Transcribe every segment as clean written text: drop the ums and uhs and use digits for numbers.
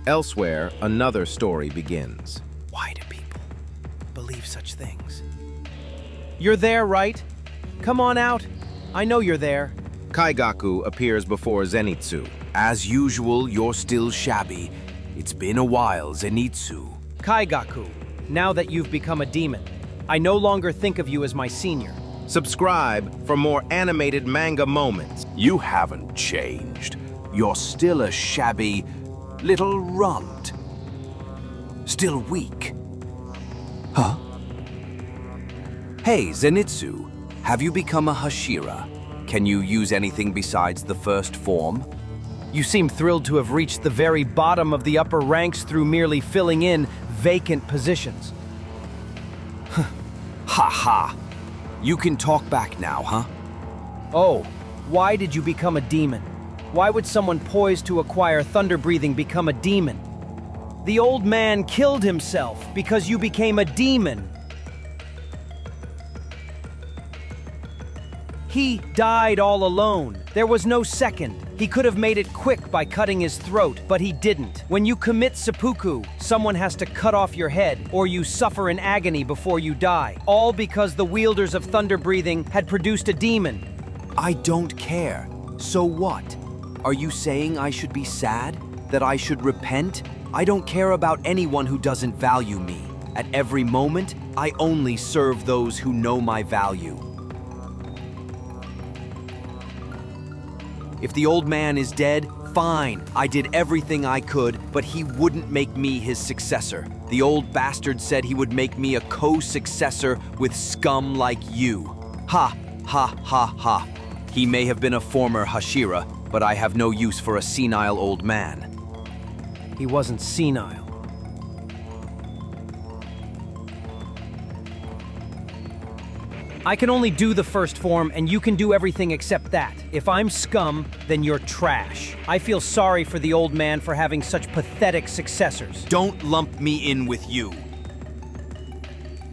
Elsewhere, another story begins. Why do people believe such things? You're there, right? Come on out. I know you're there. Kaigaku appears before Zenitsu. As usual, you're still shabby. It's been a while, Zenitsu. Kaigaku, now that you've become a demon, I no longer think of you as my senior. Subscribe for more animated manga moments. You haven't changed. You're still a shabby little runt. Still weak. Huh? Hey, Zenitsu, have you become a Hashira? Can you use anything besides the first form? You seem thrilled to have reached the very bottom of the upper ranks through merely filling in vacant positions. Ha ha. You can talk back now, huh? Oh, why did you become a demon? Why would someone poised to acquire thunder breathing become a demon? The old man killed himself because you became a demon. He died all alone. There was no second. He could have made it quick by cutting his throat, but he didn't. When you commit seppuku, someone has to cut off your head, or you suffer in agony before you die. All because the wielders of thunder breathing had produced a demon. I don't care. So what? Are you saying I should be sad? That I should repent? I don't care about anyone who doesn't value me. At every moment, I only serve those who know my value. If the old man is dead, fine. I did everything I could, but he wouldn't make me his successor. The old bastard said he would make me a co-successor with scum like you. Ha, ha, ha, ha. He may have been a former Hashira, but I have no use for a senile old man. He wasn't senile. I can only do the first form, and you can do everything except that. If I'm scum, then you're trash. I feel sorry for the old man for having such pathetic successors. Don't lump me in with you.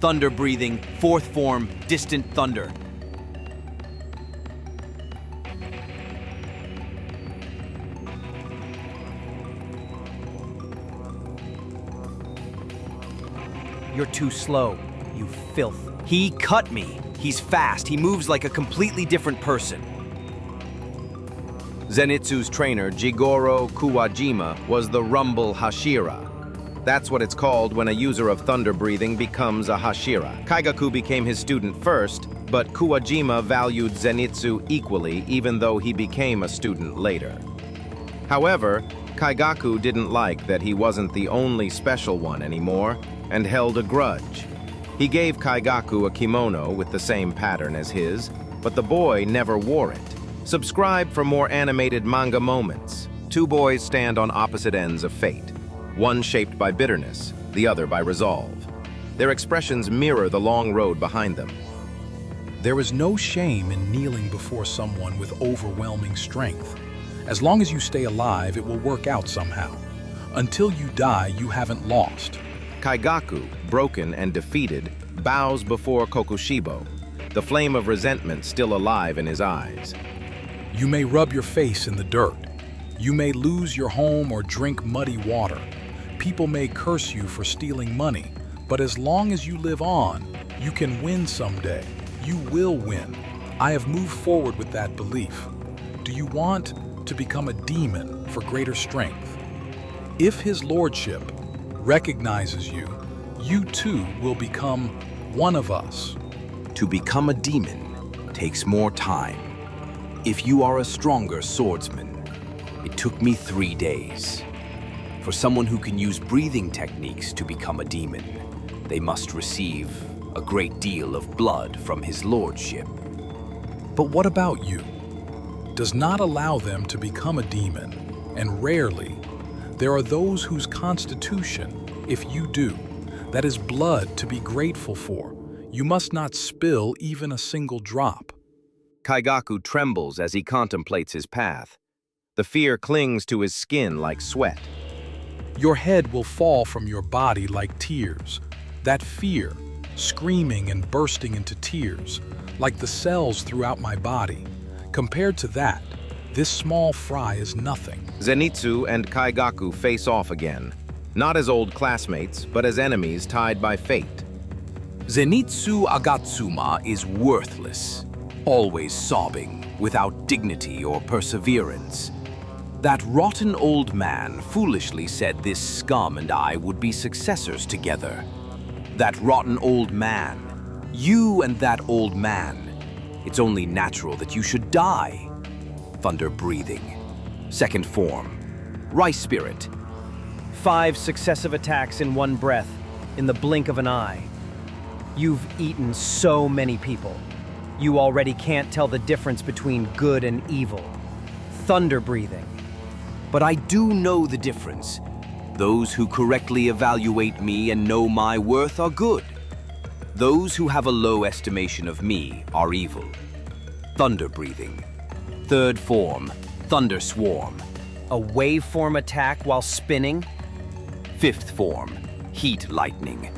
Thunder breathing, fourth form, distant thunder. You're too slow, you filth. He cut me. He's fast. He moves like a completely different person. Zenitsu's trainer, Jigoro Kuwajima, was the Rumble Hashira. That's what it's called when a user of thunder breathing becomes a Hashira. Kaigaku became his student first, but Kuwajima valued Zenitsu equally even though he became a student later. However, Kaigaku didn't like that he wasn't the only special one anymore and held a grudge. He gave Kaigaku a kimono with the same pattern as his, but the boy never wore it. Subscribe for more animated manga moments. Two boys stand on opposite ends of fate, one shaped by bitterness, the other by resolve. Their expressions mirror the long road behind them. There is no shame in kneeling before someone with overwhelming strength. As long as you stay alive, it will work out somehow. Until you die, you haven't lost. Kaigaku, broken and defeated, bows before Kokushibo, the flame of resentment still alive in his eyes. You may rub your face in the dirt. You may lose your home or drink muddy water. People may curse you for stealing money, but as long as you live on, you can win someday. You will win. I have moved forward with that belief. Do you want to become a demon for greater strength? If His Lordship recognizes you, you too will become one of us. To become a demon takes more time. If you are a stronger swordsman, it took me 3 days. For someone who can use breathing techniques to become a demon, they must receive a great deal of blood from His Lordship. But what about you? Does not allow them to become a demon, and rarely, there are those whose constitution, if you do, that is blood to be grateful for. You must not spill even a single drop. Kaigaku trembles as he contemplates his path. The fear clings to his skin like sweat. Your head will fall from your body like tears. That fear, screaming and bursting into tears, like the cells throughout my body. Compared to that, This small fry is nothing. Zenitsu and Kaigaku face off again, not as old classmates, but as enemies tied by fate. Zenitsu Agatsuma is worthless, always sobbing, without dignity or perseverance. That rotten old man foolishly said this scum and I would be successors together. That rotten old man. You and that old man. It's only natural that you should die. Thunder breathing. Second form. Rice spirit. 5 successive attacks in one breath, in the blink of an eye. You've eaten so many people. You already can't tell the difference between good and evil. Thunder breathing. But I do know the difference. Those who correctly evaluate me and know my worth are good. Those who have a low estimation of me are evil. Thunder breathing. Third form, thunder swarm. A waveform attack while spinning? Fifth form, heat lightning.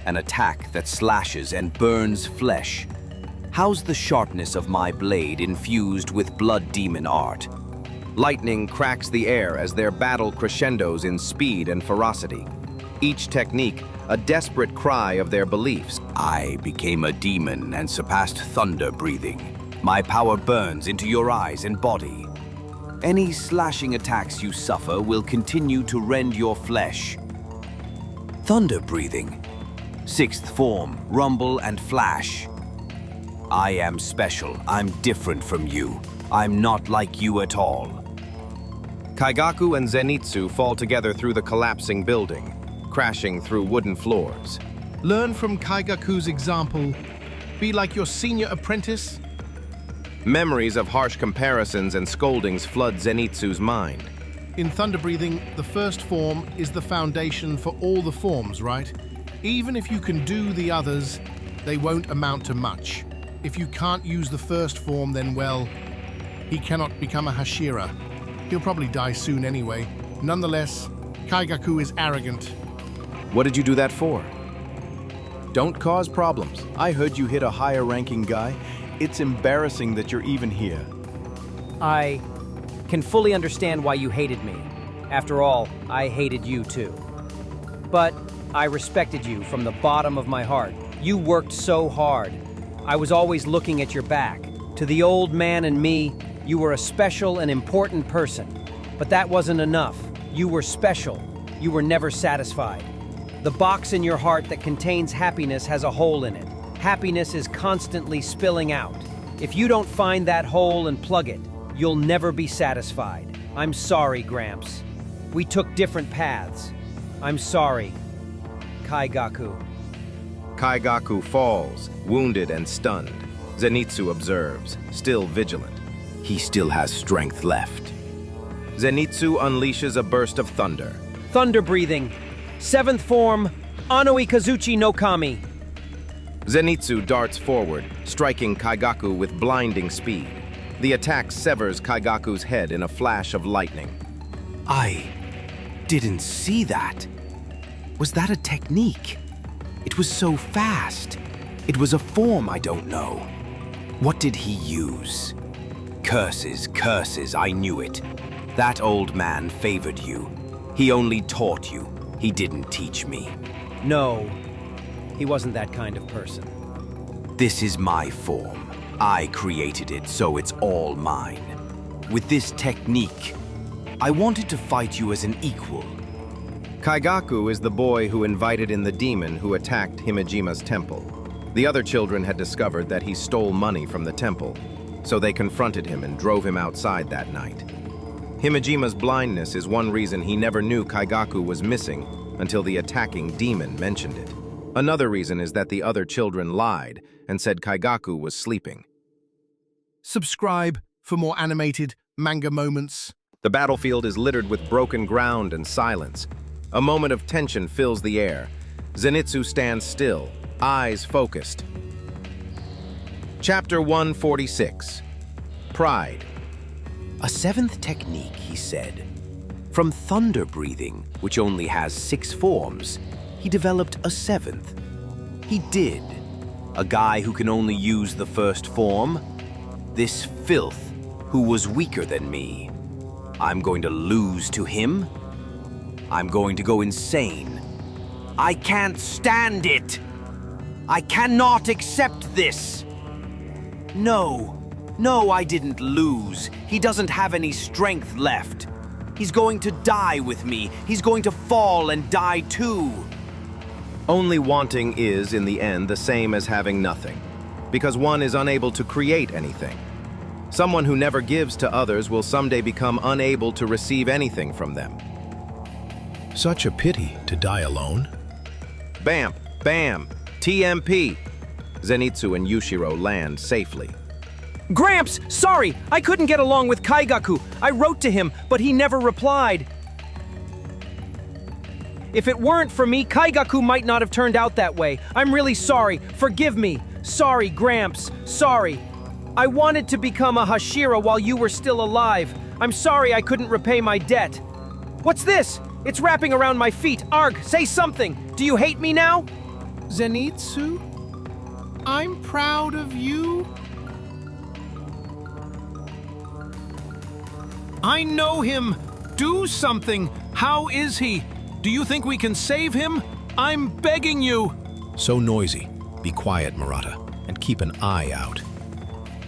An attack that slashes and burns flesh. How's the sharpness of my blade infused with blood demon art? Lightning cracks the air as their battle crescendos in speed and ferocity. Each technique, a desperate cry of their beliefs. I became a demon and surpassed thunder breathing. My power burns into your eyes and body. Any slashing attacks you suffer will continue to rend your flesh. Thunder breathing. Sixth form, rumble and flash. I am special. I'm different from you. I'm not like you at all. Kaigaku and Zenitsu fall together through the collapsing building, crashing through wooden floors. Learn from Kaigaku's example. Be like your senior apprentice. Memories of harsh comparisons and scoldings flood Zenitsu's mind. In thunder breathing, the first form is the foundation for all the forms, right? Even if you can do the others, they won't amount to much. If you can't use the first form, then well, he cannot become a Hashira. He'll probably die soon anyway. Nonetheless, Kaigaku is arrogant. What did you do that for? Don't cause problems. I heard you hit a higher-ranking guy. It's embarrassing that you're even here. I can fully understand why you hated me. After all, I hated you too. But I respected you from the bottom of my heart. You worked so hard. I was always looking at your back. To the old man and me, you were a special and important person. But that wasn't enough. You were special. You were never satisfied. The box in your heart that contains happiness has a hole in it. Happiness is constantly spilling out. If you don't find that hole and plug it, you'll never be satisfied. I'm sorry, Gramps. We took different paths. I'm sorry. Kaigaku. Kaigaku falls, wounded and stunned. Zenitsu observes, still vigilant. He still has strength left. Zenitsu unleashes a burst of thunder. Thunder breathing. 7th form, Anoi Kazuchi no Kami. Zenitsu darts forward, striking Kaigaku with blinding speed. The attack severs Kaigaku's head in a flash of lightning. I didn't see that. Was that a technique? It was so fast. It was a form I don't know. What did he use? Curses, curses, I knew it. That old man favored you. He only taught you. He didn't teach me. No, he wasn't that kind of person. This is my form. I created it, so it's all mine. With this technique, I wanted to fight you as an equal. Kaigaku is the boy who invited in the demon who attacked Himejima's temple. The other children had discovered that he stole money from the temple, so they confronted him and drove him outside that night. Himejima's blindness is one reason he never knew Kaigaku was missing until the attacking demon mentioned it. Another reason is that the other children lied and said Kaigaku was sleeping. Subscribe for more animated manga moments. The battlefield is littered with broken ground and silence. A moment of tension fills the air. Zenitsu stands still, eyes focused. Chapter 146. Pride. A 7th technique, he said. From thunder breathing, which only has 6 forms, he developed a 7th. He did. A guy who can only use the first form? This filth, who was weaker than me. I'm going to lose to him. I'm going to go insane. I can't stand it! I cannot accept this! No, I didn't lose. He doesn't have any strength left. He's going to die with me. He's going to fall and die too. Only wanting is, in the end, the same as having nothing, because one is unable to create anything. Someone who never gives to others will someday become unable to receive anything from them. Such a pity to die alone. Bam! Bam! TMP! Zenitsu and Yushiro land safely. Gramps, sorry! I couldn't get along with Kaigaku. I wrote to him, but he never replied. If it weren't for me, Kaigaku might not have turned out that way. I'm really sorry. Forgive me. Sorry, Gramps. Sorry. I wanted to become a Hashira while you were still alive. I'm sorry I couldn't repay my debt. What's this? It's wrapping around my feet. Arg, say something. Do you hate me now? Zenitsu, I'm proud of you. I know him! Do something! How is he? Do you think we can save him? I'm begging you! So noisy. Be quiet, Murata, and keep an eye out.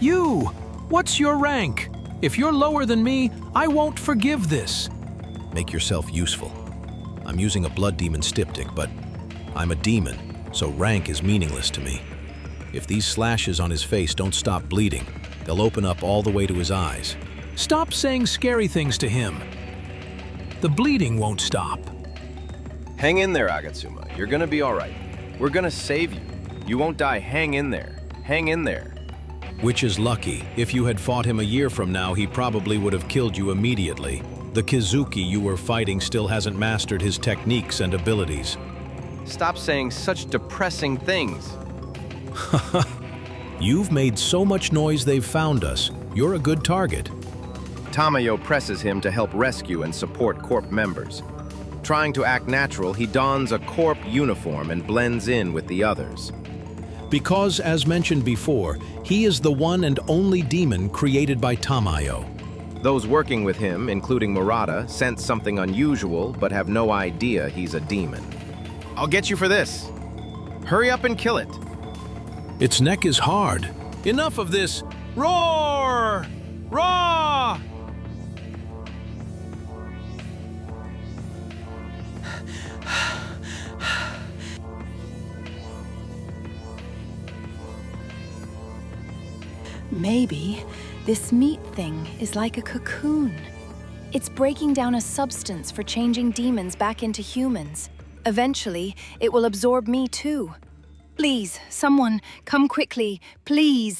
You! What's your rank? If you're lower than me, I won't forgive this. Make yourself useful. I'm using a blood demon styptic, but I'm a demon, so rank is meaningless to me. If these slashes on his face don't stop bleeding, they'll open up all the way to his eyes. Stop saying scary things to him. The bleeding won't stop. Hang in there, Agatsuma. You're gonna be all right. We're gonna save you. You won't die. Hang in there. Hang in there. Which is lucky. If you had fought him a year from now, he probably would have killed you immediately. The Kizuki you were fighting still hasn't mastered his techniques and abilities. Stop saying such depressing things. You've made so much noise they've found us. You're a good target. Tamayo presses him to help rescue and support Corp members. Trying to act natural, he dons a Corp uniform and blends in with the others. Because, as mentioned before, he is the one and only demon created by Tamayo. Those working with him, including Murata, sense something unusual but have no idea he's a demon. I'll get you for this. Hurry up and kill it. Its neck is hard. Enough of this! Roar! Roar! Maybe this meat thing is like a cocoon. It's breaking down a substance for changing demons back into humans. Eventually, it will absorb me too. Please, someone, come quickly, please.